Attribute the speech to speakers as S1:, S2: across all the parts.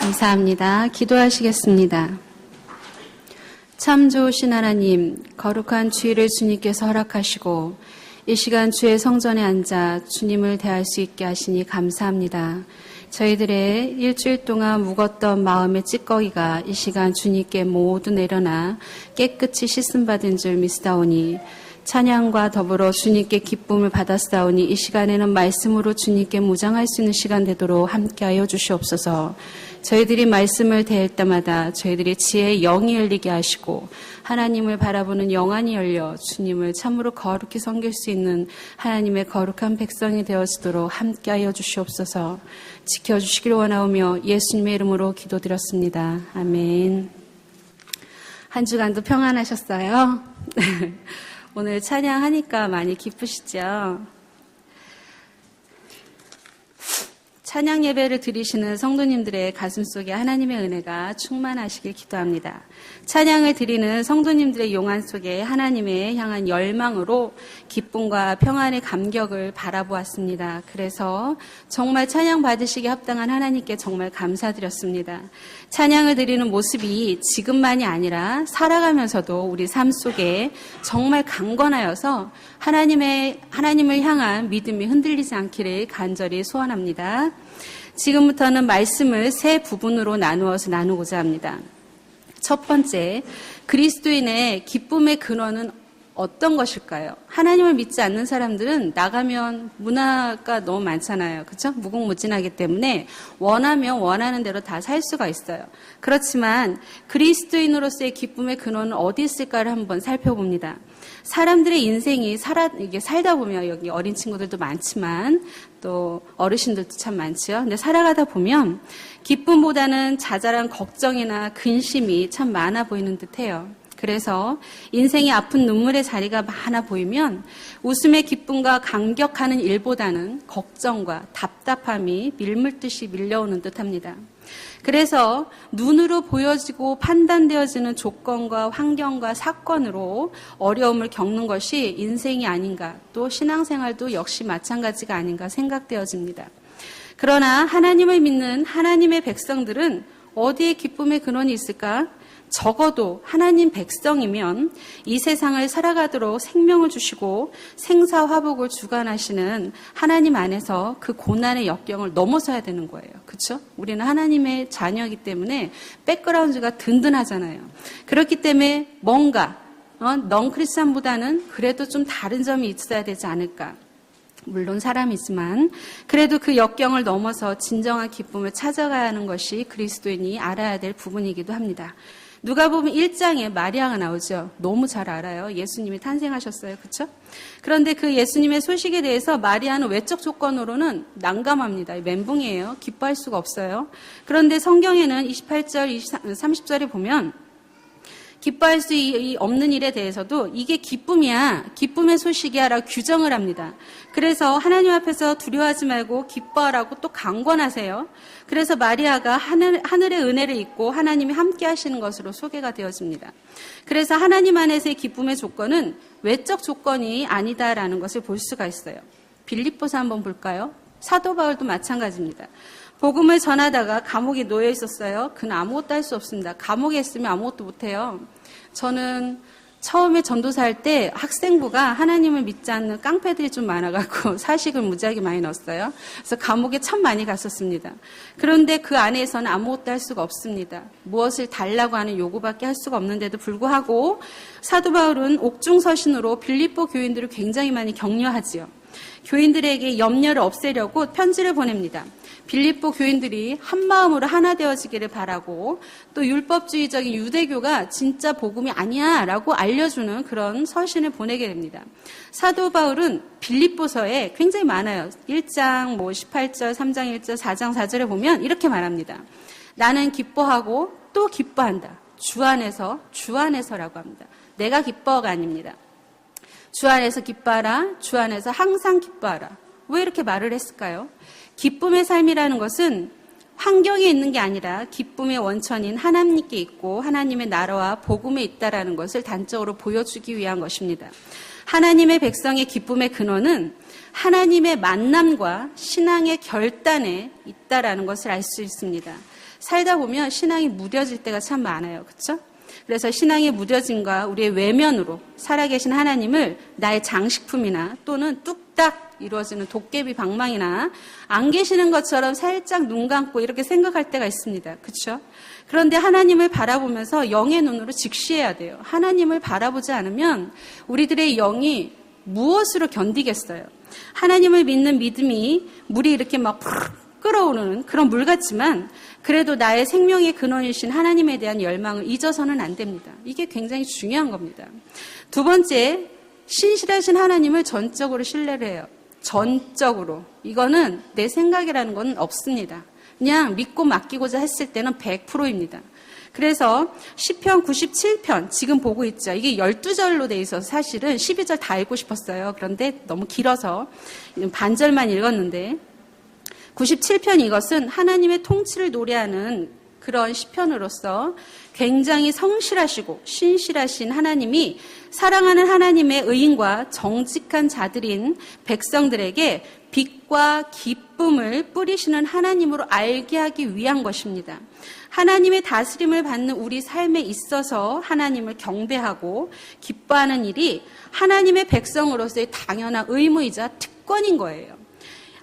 S1: 감사합니다. 기도하시겠습니다. 참 좋으신 하나님, 거룩한 주일을 주님께서 허락하시고 이 시간 주의 성전에 앉아 주님을 대할 수 있게 하시니 감사합니다. 저희들의 일주일 동안 묵었던 마음의 찌꺼기가 이 시간 주님께 모두 내려놔 깨끗이 씻음받은 줄 믿사오니 찬양과 더불어 주님께 기쁨을 받았사오니 이 시간에는 말씀으로 주님께 무장할 수 있는 시간 되도록 함께하여 주시옵소서. 저희들이 말씀을 대할 때마다 저희들이 지혜의 영이 열리게 하시고 하나님을 바라보는 영안이 열려 주님을 참으로 거룩히 섬길 수 있는 하나님의 거룩한 백성이 되어지도록 함께하여 주시옵소서. 지켜주시기를 원하오며 예수님의 이름으로 기도드렸습니다. 아멘. 한 주간도 평안하셨어요? 오늘 찬양하니까 많이 기쁘시죠? 찬양 예배를 드리시는 성도님들의 가슴 속에 하나님의 은혜가 충만하시길 기도합니다. 찬양을 드리는 성도님들의 용안 속에 하나님의 향한 열망으로 기쁨과 평안의 감격을 바라보았습니다. 그래서 정말 찬양 받으시기에 합당한 하나님께 정말 감사드렸습니다. 찬양을 드리는 모습이 지금만이 아니라 살아가면서도 우리 삶 속에 정말 강건하여서 하나님을 향한 믿음이 흔들리지 않기를 간절히 소원합니다. 지금부터는 말씀을 세 부분으로 나누고자 합니다. 첫 번째, 그리스도인의 기쁨의 근원은 어떤 것일까요? 하나님을 믿지 않는 사람들은 나가면 문화가 너무 많잖아요. 그렇죠? 무궁무진하기 때문에 원하면 원하는 대로 다 살 수가 있어요. 그렇지만 그리스도인으로서의 기쁨의 근원은 어디 있을까를 한번 살펴봅니다. 사람들의 인생이 살다 보면 여기 어린 친구들도 많지만 또 어르신들도 참 많죠. 근데 살아가다 보면 기쁨보다는 자잘한 걱정이나 근심이 참 많아 보이는 듯해요. 그래서 인생이 아픈 눈물의 자리가 많아 보이면 웃음의 기쁨과 감격하는 일보다는 걱정과 답답함이 밀물듯이 밀려오는 듯합니다. 그래서 눈으로 보여지고 판단되어지는 조건과 환경과 사건으로 어려움을 겪는 것이 인생이 아닌가, 또 신앙생활도 역시 마찬가지가 아닌가 생각되어집니다. 그러나 하나님을 믿는 하나님의 백성들은 어디에 기쁨의 근원이 있을까? 적어도 하나님 백성이면 이 세상을 살아가도록 생명을 주시고 생사화복을 주관하시는 하나님 안에서 그 고난의 역경을 넘어서야 되는 거예요. 그렇죠? 우리는 하나님의 자녀이기 때문에 백그라운드가 든든하잖아요. 그렇기 때문에 뭔가 넌크리스찬보다는 그래도 좀 다른 점이 있어야 되지 않을까. 물론 사람이지만 그래도 그 역경을 넘어서 진정한 기쁨을 찾아가야 하는 것이 그리스도인이 알아야 될 부분이기도 합니다. 누가복음 1장에 마리아가 나오죠. 너무 잘 알아요. 예수님이 탄생하셨어요. 그렇죠? 그런데 그 예수님의 소식에 대해서 마리아는 외적 조건으로는 난감합니다. 멘붕이에요. 기뻐할 수가 없어요. 그런데 성경에는 28절, 30절에 보면 기뻐할 수 없는 일에 대해서도 이게 기쁨이야, 기쁨의 소식이야 라고 규정을 합니다. 그래서 하나님 앞에서 두려워하지 말고 기뻐하라고 또 강권하세요. 그래서 마리아가 하늘의 은혜를 입고 하나님이 함께 하시는 것으로 소개가 되어집니다. 그래서 하나님 안에서의 기쁨의 조건은 외적 조건이 아니다라는 것을 볼 수가 있어요. 빌립보서 한번 볼까요? 사도 바울도 마찬가지입니다. 복음을 전하다가 감옥에 놓여 있었어요. 그는 아무것도 할 수 없습니다. 감옥에 있으면 아무것도 못해요. 저는 처음에 전도사 할 때 학생부가 하나님을 믿지 않는 깡패들이 좀 많아갖고 사식을 무지하게 많이 넣었어요. 그래서 감옥에 참 많이 갔었습니다. 그런데 그 안에서는 아무것도 할 수가 없습니다. 무엇을 달라고 하는 요구밖에 할 수가 없는데도 불구하고 사도 바울은 옥중서신으로 빌립보 교인들을 굉장히 많이 격려하지요. 교인들에게 염려를 없애려고 편지를 보냅니다. 빌립보 교인들이 한마음으로 하나 되어지기를 바라고 또 율법주의적인 유대교가 진짜 복음이 아니야 라고 알려주는 그런 서신을 보내게 됩니다. 사도 바울은 빌립보서에 굉장히 많아요. 1장 18절, 3장 1절, 4장 4절에 보면 이렇게 말합니다. 나는 기뻐하고 또 기뻐한다. 주 안에서라고 합니다. 내가 기뻐가 아닙니다. 주 안에서 기뻐하라. 주 안에서 항상 기뻐하라. 왜 이렇게 말을 했을까요? 기쁨의 삶이라는 것은 환경에 있는 게 아니라 기쁨의 원천인 하나님께 있고 하나님의 나라와 복음에 있다라는 것을 단적으로 보여주기 위한 것입니다. 하나님의 백성의 기쁨의 근원은 하나님의 만남과 신앙의 결단에 있다라는 것을 알 수 있습니다. 살다 보면 신앙이 무뎌질 때가 참 많아요. 그렇죠? 그래서 신앙의 무뎌짐과 우리의 외면으로 살아계신 하나님을 나의 장식품이나 또는 뚝딱 이루어지는 도깨비 방망이나 안 계시는 것처럼 살짝 눈 감고 이렇게 생각할 때가 있습니다. 그렇죠? 그런데 하나님을 바라보면서 영의 눈으로 직시해야 돼요. 하나님을 바라보지 않으면 우리들의 영이 무엇으로 견디겠어요? 하나님을 믿는 믿음이 물이 이렇게 막 끓어오르는 그런 물 같지만 그래도 나의 생명의 근원이신 하나님에 대한 열망을 잊어서는 안 됩니다. 이게 굉장히 중요한 겁니다. 두 번째, 신실하신 하나님을 전적으로 신뢰를 해요. 전적으로. 이거는 내 생각이라는 건 없습니다. 그냥 믿고 맡기고자 했을 때는 100%입니다. 그래서 시편 97편 지금 보고 있죠. 이게 12절로 돼 있어서 사실은 12절 다 읽고 싶었어요. 그런데 너무 길어서 반절만 읽었는데 97편 이것은 하나님의 통치를 노래하는 그런 시편으로서 굉장히 성실하시고 신실하신 하나님이 사랑하는 하나님의 의인과 정직한 자들인 백성들에게 빛과 기쁨을 뿌리시는 하나님으로 알게 하기 위한 것입니다. 하나님의 다스림을 받는 우리 삶에 있어서 하나님을 경배하고 기뻐하는 일이 하나님의 백성으로서의 당연한 의무이자 특권인 거예요.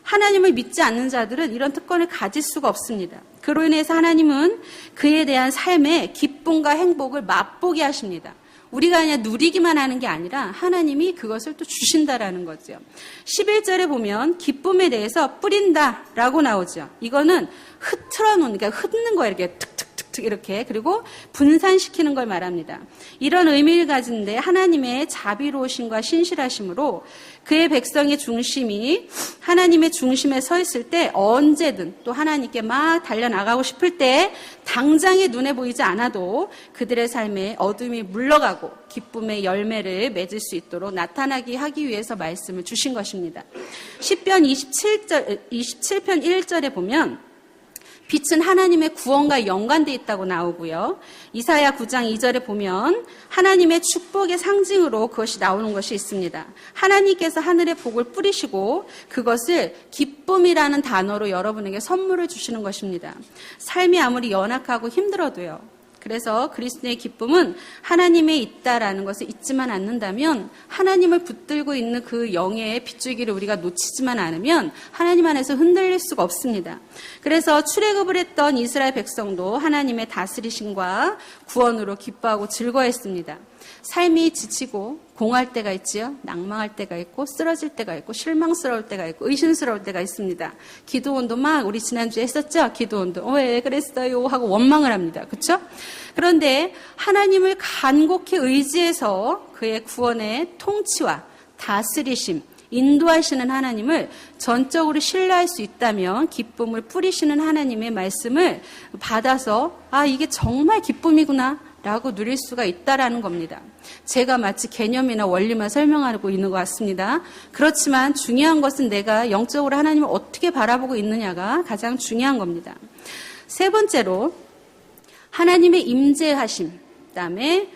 S1: 하나님을 믿지 않는 자들은 이런 특권을 가질 수가 없습니다. 그로 인해서 하나님은 그에 대한 삶의 기쁨과 행복을 맛보게 하십니다. 우리가 그냥 누리기만 하는 게 아니라 하나님이 그것을 또 주신다라는 거죠. 11절에 보면 기쁨에 대해서 뿌린다라고 나오죠. 이거는 흐트러 놓는, 그러니까 흩는 거예요. 이렇게 툭툭툭툭 이렇게. 그리고 분산시키는 걸 말합니다. 이런 의미를 가진데 하나님의 자비로우심과 신실하심으로 그의 백성의 중심이 하나님의 중심에 서 있을 때 언제든 또 하나님께 막 달려나가고 싶을 때 당장에 눈에 보이지 않아도 그들의 삶에 어둠이 물러가고 기쁨의 열매를 맺을 수 있도록 나타나게 하기 위해서 말씀을 주신 것입니다. 시편 27편 1절에 보면 빛은 하나님의 구원과 연관되어 있다고 나오고요. 이사야 9장 2절에 보면 하나님의 축복의 상징으로 그것이 나오는 것이 있습니다. 하나님께서 하늘의 복을 뿌리시고 그것을 기쁨이라는 단어로 여러분에게 선물을 주시는 것입니다. 삶이 아무리 연약하고 힘들어도요. 그래서 그리스도의 기쁨은 하나님에 있다라는 것을 잊지만 않는다면 하나님을 붙들고 있는 그 영의 빗줄기를 우리가 놓치지만 않으면 하나님 안에서 흔들릴 수가 없습니다. 그래서 출애굽을 했던 이스라엘 백성도 하나님의 다스리심과 구원으로 기뻐하고 즐거워했습니다. 삶이 지치고 공할 때가 있지요. 낭망할 때가 있고 쓰러질 때가 있고 실망스러울 때가 있고 의심스러울 때가 있습니다. 기도원도 막 우리 지난주에 했었죠. 기도원도 왜 그랬어요 하고 원망을 합니다. 그렇죠? 그런데 하나님을 간곡히 의지해서 그의 구원의 통치와 다스리심 인도하시는 하나님을 전적으로 신뢰할 수 있다면 기쁨을 뿌리시는 하나님의 말씀을 받아서 이게 정말 기쁨이구나 라고 누릴 수가 있다라는 겁니다. 제가 마치 개념이나 원리만 설명하고 있는 것 같습니다. 그렇지만 중요한 것은 내가 영적으로 하나님을 어떻게 바라보고 있느냐가 가장 중요한 겁니다. 세 번째로 하나님의 임재하심, 그다음에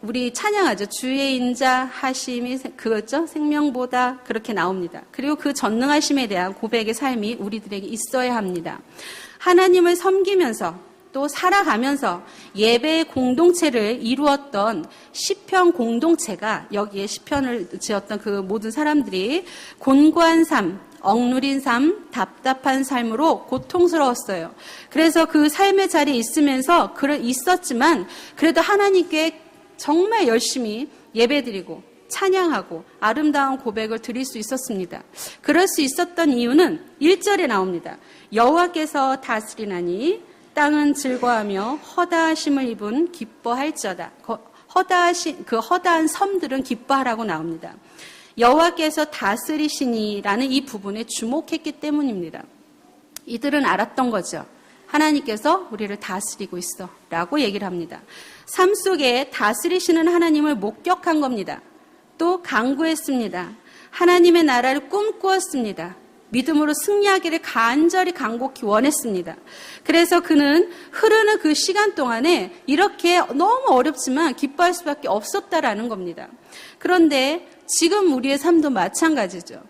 S1: 우리 찬양하죠. 주의 인자하심이 그거죠. 생명보다 그렇게 나옵니다. 그리고 그 전능하심에 대한 고백의 삶이 우리들에게 있어야 합니다. 하나님을 섬기면서 또 살아가면서 예배의 공동체를 이루었던 시편 공동체가 여기에 시편을 지었던 그 모든 사람들이 곤고한 삶, 억누린 삶, 답답한 삶으로 고통스러웠어요. 그래서 그 삶의 자리에 있으면서 있었지만 그래도 하나님께 정말 열심히 예배드리고 찬양하고 아름다운 고백을 드릴 수 있었습니다. 그럴 수 있었던 이유는 1절에 나옵니다. 여호와께서 다스리나니 땅은 즐거워하며 허다하심을 입은 기뻐할지어다. 그 허다한 섬들은 기뻐하라고 나옵니다. 여호와께서 다스리시니라는 이 부분에 주목했기 때문입니다. 이들은 알았던 거죠. 하나님께서 우리를 다스리고 있어 라고 얘기를 합니다. 삶 속에 다스리시는 하나님을 목격한 겁니다. 또 간구했습니다. 하나님의 나라를 꿈꾸었습니다. 믿음으로 승리하기를 간절히 간곡히 원했습니다. 그래서 그는 흐르는 그 시간 동안에 이렇게 너무 어렵지만 기뻐할 수밖에 없었다라는 겁니다. 그런데 지금 우리의 삶도 마찬가지죠.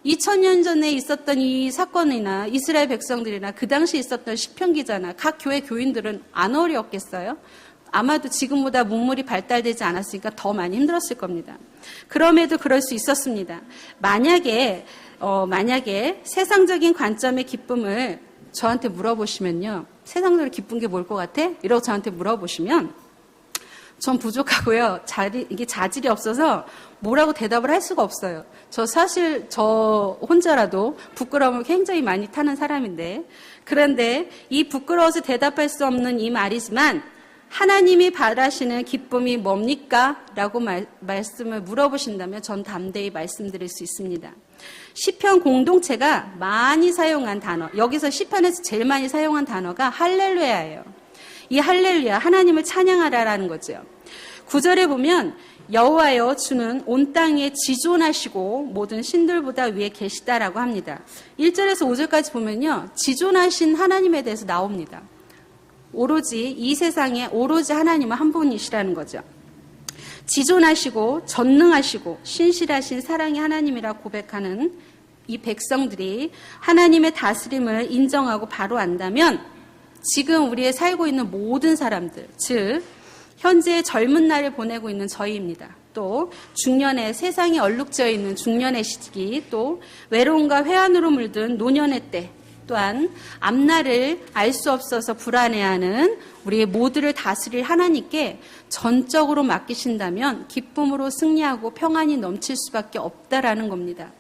S1: 2000년 전에 있었던 이 사건이나 이스라엘 백성들이나 그 당시 있었던 시편기자나 각 교회 교인들은 안 어려웠겠어요? 아마도 지금보다 문물이 발달되지 않았으니까 더 많이 힘들었을 겁니다. 그럼에도 그럴 수 있었습니다. 만약에 세상적인 관점의 기쁨을 저한테 물어보시면요. 세상적으로 기쁜 게 뭘 것 같아? 이러고 저한테 물어보시면 전 부족하고요. 이게 자질이 없어서 뭐라고 대답을 할 수가 없어요. 사실 저 혼자라도 부끄러움을 굉장히 많이 타는 사람인데, 그런데 이 부끄러워서 대답할 수 없는 이 말이지만 하나님이 바라시는 기쁨이 뭡니까? 라고 말씀을 물어보신다면 전 담대히 말씀드릴 수 있습니다. 시편 공동체가 많이 사용한 단어, 여기서 시편에서 제일 많이 사용한 단어가 할렐루야예요. 이 할렐루야, 하나님을 찬양하라라는 거죠. 9절에 보면 여호와여 주는 온 땅에 지존하시고 모든 신들보다 위에 계시다라고 합니다. 1절에서 5절까지 보면요. 지존하신 하나님에 대해서 나옵니다. 오로지 이 세상에 오로지 하나님은 한 분이시라는 거죠. 지존하시고 전능하시고 신실하신 사랑의 하나님이라 고백하는 이 백성들이 하나님의 다스림을 인정하고 바로 안다면 지금 우리의 살고 있는 모든 사람들, 즉 현재 젊은 날을 보내고 있는 저희입니다. 또 중년의 세상에 얼룩져 있는 중년의 시기, 또 외로움과 회한으로 물든 노년의 때, 또한 앞날을 알 수 없어서 불안해하는 우리의 모두를 다스릴 하나님께 전적으로 맡기신다면 기쁨으로 승리하고 평안이 넘칠 수밖에 없다라는 겁니다.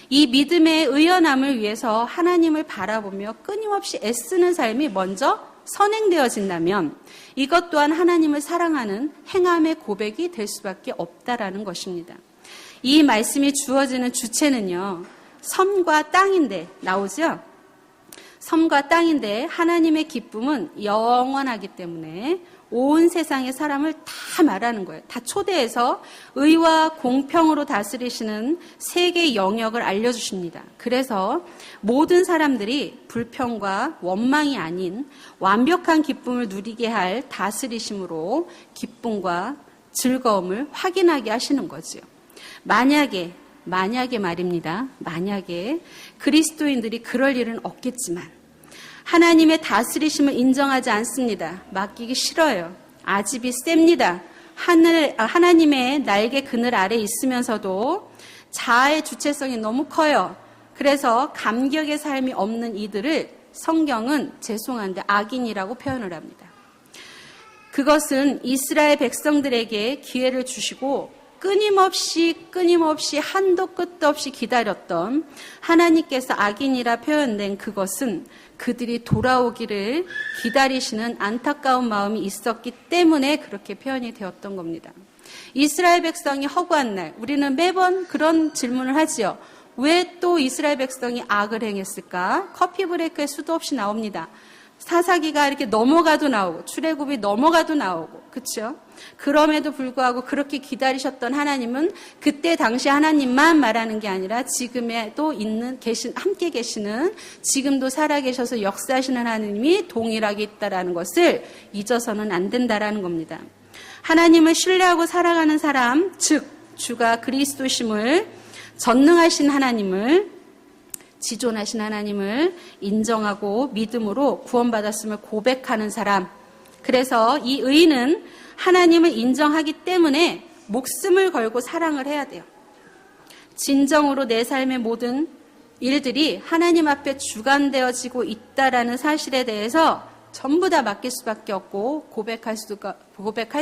S1: 이 믿음의 의연함을 위해서 하나님을 바라보며 끊임없이 애쓰는 삶이 먼저 선행되어진다면 이것 또한 하나님을 사랑하는 행함의 고백이 될 수밖에 없다라는 것입니다. 이 말씀이 주어지는 주체는요, 섬과 땅인데 나오죠? 섬과 땅인데 하나님의 기쁨은 영원하기 때문에 온 세상의 사람을 다 말하는 거예요. 다 초대해서 의와 공평으로 다스리시는 세계의 영역을 알려주십니다. 그래서 모든 사람들이 불평과 원망이 아닌 완벽한 기쁨을 누리게 할 다스리심으로 기쁨과 즐거움을 확인하게 하시는 거죠. 만약에 말입니다. 만약에 그리스도인들이 그럴 일은 없겠지만 하나님의 다스리심을 인정하지 않습니다. 맡기기 싫어요. 아집이 셉니다. 하나님의 날개 그늘 아래 있으면서도 자아의 주체성이 너무 커요. 그래서 감격의 삶이 없는 이들을 성경은 죄송한데 악인이라고 표현을 합니다. 그것은 이스라엘 백성들에게 기회를 주시고 끊임없이 한도 끝도 없이 기다렸던 하나님께서 악인이라 표현된 그것은 그들이 돌아오기를 기다리시는 안타까운 마음이 있었기 때문에 그렇게 표현이 되었던 겁니다. 이스라엘 백성이 허구한 날, 우리는 매번 그런 질문을 하지요. 왜 또 이스라엘 백성이 악을 행했을까? 커피 브레이크에 수도 없이 나옵니다. 사사기가 이렇게 넘어가도 나오고 출애굽이 넘어가도 나오고, 그렇죠? 그럼에도 불구하고 그렇게 기다리셨던 하나님은 그때 당시 하나님만 말하는 게 아니라 지금에도 함께 계시는, 지금도 살아계셔서 역사하시는 하나님이 동일하게 있다라는 것을 잊어서는 안 된다라는 겁니다. 하나님을 신뢰하고 살아가는 사람, 즉 주가 그리스도심을, 전능하신 하나님을, 지존하신 하나님을 인정하고 믿음으로 구원받았음을 고백하는 사람. 그래서 이 의인은 하나님을 인정하기 때문에 목숨을 걸고 사랑을 해야 돼요. 진정으로 내 삶의 모든 일들이 하나님 앞에 주관되어지고 있다라는 사실에 대해서 전부 다 맡길 수밖에 없고 고백할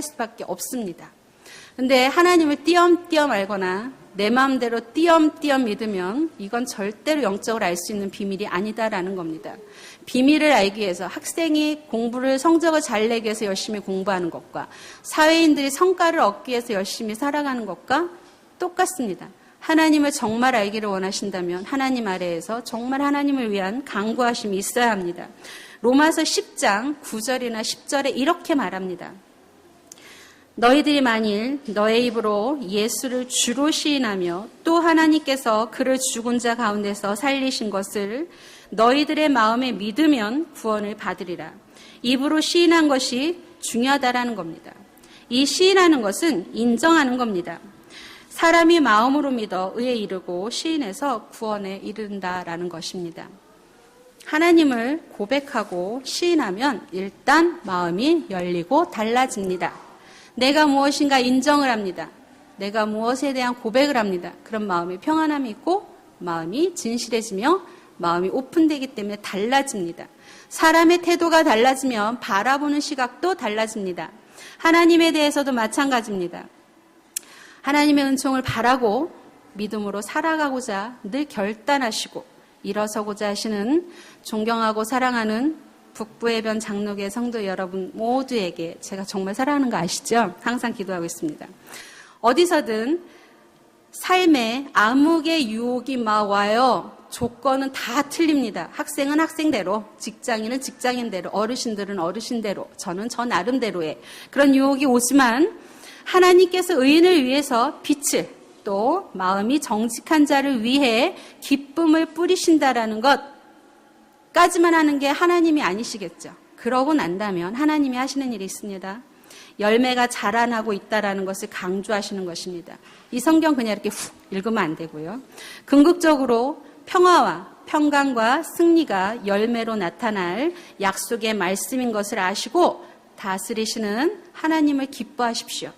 S1: 수밖에 없습니다. 근데 하나님을 띄엄띄엄 알거나 내 마음대로 띄엄띄엄 믿으면 이건 절대로 영적으로 알 수 있는 비밀이 아니다라는 겁니다. 비밀을 알기 위해서 학생이 성적을 잘 내기 위해서 열심히 공부하는 것과 사회인들이 성과를 얻기 위해서 열심히 살아가는 것과 똑같습니다. 하나님을 정말 알기를 원하신다면 하나님 아래에서 정말 하나님을 위한 간구하심이 있어야 합니다. 로마서 10장 9절이나 10절에 이렇게 말합니다. 너희들이 만일 너의 입으로 예수를 주로 시인하며 또 하나님께서 그를 죽은 자 가운데서 살리신 것을 너희들의 마음에 믿으면 구원을 받으리라. 입으로 시인한 것이 중요하다라는 겁니다. 이 시인하는 것은 인정하는 겁니다. 사람이 마음으로 믿어 의에 이르고 시인해서 구원에 이른다라는 것입니다. 하나님을 고백하고 시인하면 일단 마음이 열리고 달라집니다. 내가 무엇인가 인정을 합니다. 내가 무엇에 대한 고백을 합니다. 그런 마음에 평안함이 있고 마음이 진실해지며 마음이 오픈되기 때문에 달라집니다. 사람의 태도가 달라지면 바라보는 시각도 달라집니다. 하나님에 대해서도 마찬가지입니다. 하나님의 은총을 바라고 믿음으로 살아가고자 늘 결단하시고 일어서고자 하시는 존경하고 사랑하는 북부해변 장로교 성도 여러분 모두에게 제가 정말 사랑하는 거 아시죠? 항상 기도하고 있습니다. 어디서든 삶에 암흑의 유혹이 막 와요. 조건은 다 틀립니다. 학생은 학생대로, 직장인은 직장인대로, 어르신들은 어르신대로, 저는 저 나름대로의 그런 유혹이 오지만 하나님께서 의인을 위해서 빛을 또 마음이 정직한 자를 위해 기쁨을 뿌리신다라는 것까지만 하는 게 하나님이 아니시겠죠. 그러고 난다면 하나님이 하시는 일이 있습니다. 열매가 자라나고 있다라는 것을 강조하시는 것입니다. 이 성경 그냥 이렇게 훅 읽으면 안 되고요. 궁극적으로 평화와 평강과 승리가 열매로 나타날 약속의 말씀인 것을 아시고 다스리시는 하나님을 기뻐하십시오.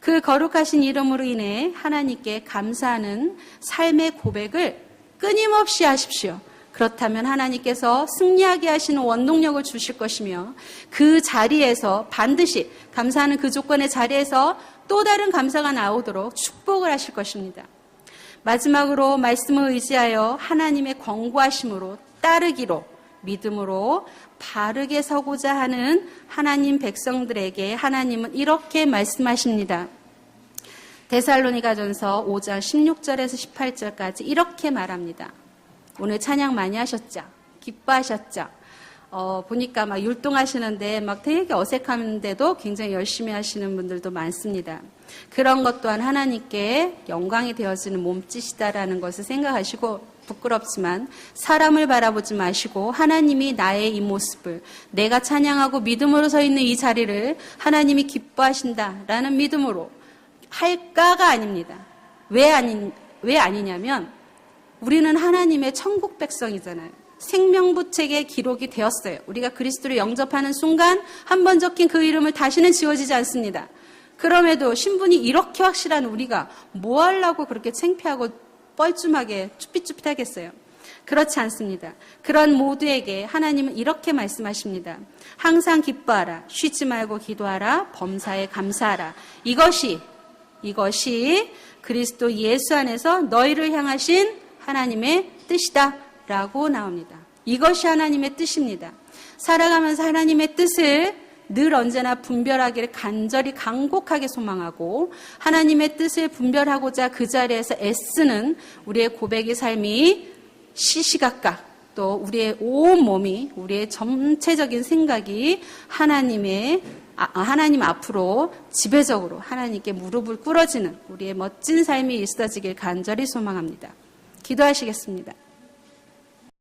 S1: 그 거룩하신 이름으로 인해 하나님께 감사하는 삶의 고백을 끊임없이 하십시오. 그렇다면 하나님께서 승리하게 하시는 원동력을 주실 것이며 그 자리에서 반드시 감사하는 그 조건의 자리에서 또 다른 감사가 나오도록 축복을 하실 것입니다. 마지막으로 말씀을 의지하여 하나님의 권고하심으로 따르기로 믿음으로 바르게 서고자 하는 하나님 백성들에게 하나님은 이렇게 말씀하십니다. 데살로니가전서 5장 16절에서 18절까지 이렇게 말합니다. 오늘 찬양 많이 하셨죠? 기뻐하셨죠? 보니까 막 율동하시는데 막 되게 어색한데도 굉장히 열심히 하시는 분들도 많습니다. 그런 것 또한 하나님께 영광이 되어지는 몸짓이다라는 것을 생각하시고 부끄럽지만 사람을 바라보지 마시고 하나님이 나의 이 모습을 내가 찬양하고 믿음으로 서 있는 이 자리를 하나님이 기뻐하신다라는 믿음으로 할까가 아닙니다. 왜 아니냐면 우리는 하나님의 천국 백성이잖아요. 생명부책에 기록이 되었어요. 우리가 그리스도를 영접하는 순간 한 번 적힌 그 이름을 다시는 지워지지 않습니다. 그럼에도 신분이 이렇게 확실한 우리가 뭐 하려고 그렇게 창피하고 뻘쭘하게 쭈삣쭈삣하겠어요? 그렇지 않습니다. 그런 모두에게 하나님은 이렇게 말씀하십니다. 항상 기뻐하라. 쉬지 말고 기도하라. 범사에 감사하라. 이것이 그리스도 예수 안에서 너희를 향하신 하나님의 뜻이다 라고 나옵니다. 이것이 하나님의 뜻입니다. 살아가면서 하나님의 뜻을 늘 언제나 분별하기를 간절히 간곡하게 소망하고 하나님의 뜻을 분별하고자 그 자리에서 애쓰는 우리의 고백의 삶이 시시각각 또 우리의 온 몸이 우리의 전체적인 생각이 하나님 앞으로 지배적으로 하나님께 무릎을 꿇어지는 우리의 멋진 삶이 있어지길 간절히 소망합니다. 기도하시겠습니다.